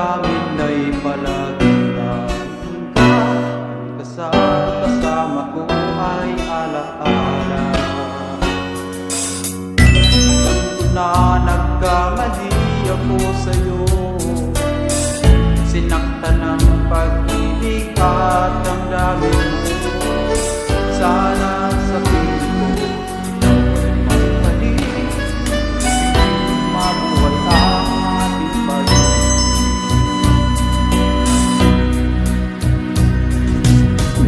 damdamin ay palaging nandun ka. Kasama ko ay alaala. Na nagkamali ako sa'yo, sinaktan ng pag-ibig at damdamin mo. Sana sa piling ko magpalit, mabuhay ang ating pag-ibig.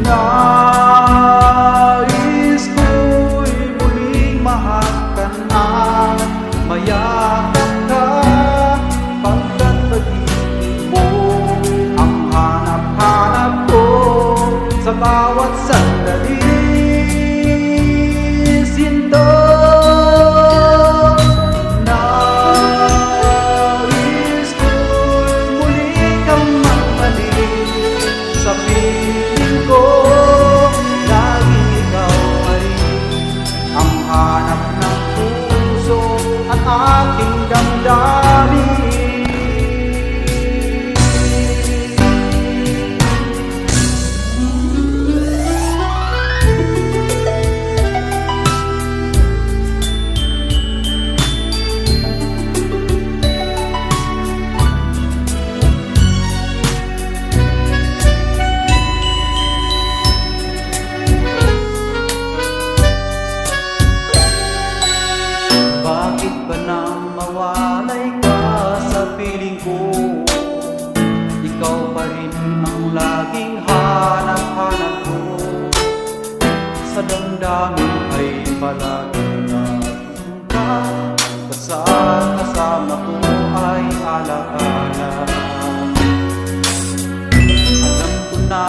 Nais ko'y muling mahagkan at mayakap ka, pagkat pag-ibig mo ang hanap-hanap ko sa bawat sandali. Sinto, nais ko'y muli kang magbalik sa piling ko. Laging ikaw ay ang hanap ng puso at aking damdamin. Bakit ba nang mawalay ka sa piling ko? Ikaw pa rin ang laging hanap-hanap ko. Sa damdamin ay palaging nandun ka. Kasama ko ay alaala. Alam ko na